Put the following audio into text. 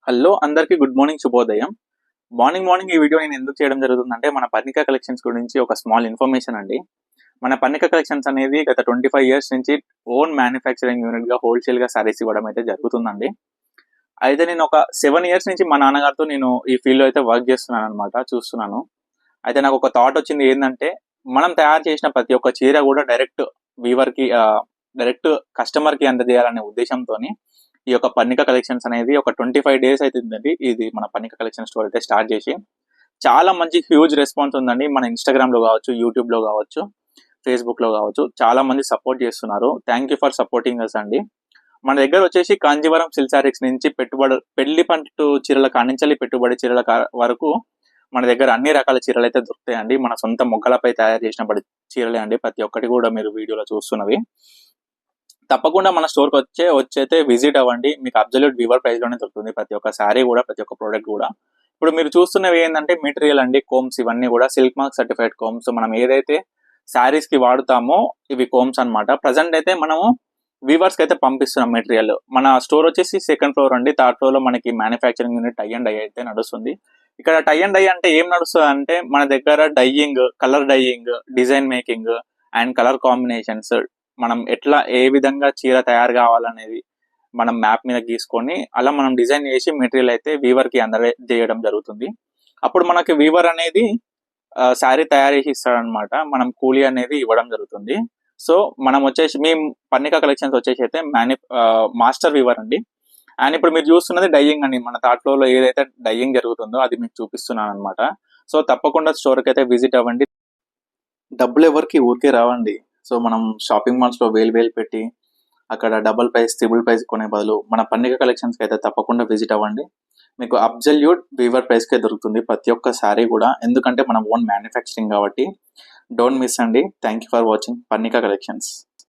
Hello అందరికీ good morning, శుభోదయం. Morning ఈ వీడియో నేను ఎందుకు చేయడం జరుగుతుందంటే మన పర్ణిక కలెక్షన్స్ గురించి ఒక స్మాల్ ఇన్ఫర్మేషన్ అండి. మన పర్ణిక కలెక్షన్స్ అనేది గత 25 ఇయర్స్ నుంచి ఓన్ మ్యానుఫ్యాక్చరింగ్ యూనిట్గా హోల్సేల్గా సారీస్ ఇవ్వడం అయితే జరుగుతుందండి. అయితే నేను ఒక 7 ఇయర్స్ నుంచి మా నాన్నగారితో నేను ఈ ఫీల్డ్లో అయితే వర్క్ చేస్తున్నాను అనమాట, చూస్తున్నాను. అయితే నాకు ఒక థాట్ వచ్చింది, ఏంటంటే మనం తయారు చేసిన ప్రతి ఒక్క చీర కూడా డైరెక్ట్ వీవర్కి డైరెక్ట్ కస్టమర్కి అందజేయాలనే ఉద్దేశంతో ఈ యొక్క పర్ణిక కలెక్షన్స్ అనేది ఒక 25 డేస్ అవుతుందండి. ఇది మన పర్ణిక కలెక్షన్ స్టోర్ అయితే స్టార్ట్ చేసి చాలా మంచి హ్యూజ్ రెస్పాన్స్ ఉందండి. మన ఇన్స్టాగ్రామ్లో కావచ్చు, యూట్యూబ్లో కావచ్చు, ఫేస్బుక్లో కావచ్చు, చాలా మంది సపోర్ట్ చేస్తున్నారు. Thank you for supporting us అండి. మన దగ్గర వచ్చేసి కాంజీవరం సిల్క్ సారీస్ నుంచి పెళ్లి పట్టు చీరల కానించాలి పెట్టుబడి చీరల వరకు మన దగ్గర అన్ని రకాల చీరలు అయితే దొరుకుతాయండి. మన సొంత మొగ్గలపై తయారు చేసిన చీరలే అండి ప్రతి ఒక్కటి కూడా మీరు వీడియోలో చూస్తున్నవి. తప్పకుండా మన స్టోర్కి వచ్చైతే విజిట్ అవ్వండి. మీకు అబ్జల్యూట్ వీవర్ ప్రైస్ లోనే దొరుకుతుంది ప్రతి ఒక్క శారీ కూడా, ప్రతి ఒక్క ప్రోడక్ట్ కూడా. ఇప్పుడు మీరు చూస్తున్నవి ఏంటంటే మెటీరియల్ అండి, కోమ్స్. ఇవన్నీ కూడా సిల్క్ మార్క్ సర్టిఫైడ్ కోమ్స్. మనం ఏదైతే శారీస్ కి వాడుతామో ఇవి కోమ్స్ అనమాట. ప్రజెంట్ అయితే మనము వీవర్స్ కి అయితే పంపిస్తున్నాం మెటీరియల్. మన స్టోర్ వచ్చేసి 2nd ఫ్లోర్ అండి. 3rd ఫ్లోర్ లో మనకి manufacturing unit tie and dye అయితే నడుస్తుంది. ఇక్కడ టై అండ్ డై అంటే ఏం నడుస్తుంది అంటే మన దగ్గర dyeing, colour dyeing, design making and colour combinations, మనం ఎట్లా ఏ విధంగా చీర తయారు కావాలనేది మనం మ్యాప్ మీద గీసుకొని అలా మనం డిజైన్ చేసి మెటీరియల్ అయితే వీవర్ కి అందజేయడం జరుగుతుంది. అప్పుడు మనకి వీవర్ అనేది శారీ తయారు చేసి ఇస్తాడనమాట. మనం కూలీ అనేది ఇవ్వడం జరుగుతుంది. సో మనం వచ్చేసి మేము పర్ణిక కలెక్షన్స్ వచ్చేసి అయితే మాస్టర్ వీవర్ అండి. అండ్ ఇప్పుడు మీరు చూస్తున్నది డైయింగ్ అండి. మన 3rd ఫ్లోర్ లో ఏదైతే డైయింగ్ జరుగుతుందో అది మీకు చూపిస్తున్నాను అనమాట. సో తప్పకుండా స్టోర్కి అయితే విజిట్ అవ్వండి. డబ్బులు ఎవరికి ఊరికే రావండి. సో మనం షాపింగ్ మాల్స్ లో వేలు పెట్టి అక్కడ డబుల్ ప్రైస్, ట్రిపుల్ ప్రైస్ కొనే బదులు మన పర్ణిక కలెక్షన్స్ కి అయితే తప్పకుండా విజిట్ అవ్వండి. మీకు అబ్జల్యూట్ వీవర్ ప్రైస్ కే దొరుకుతుంది ప్రతి ఒక్క శారీ కూడా. ఎందుకంటే మనం ఓన్ మ్యానుఫ్యాక్చరింగ్ కాబట్టి. డోంట్ మిస్ అండి. Thank you for watching Parnika collections.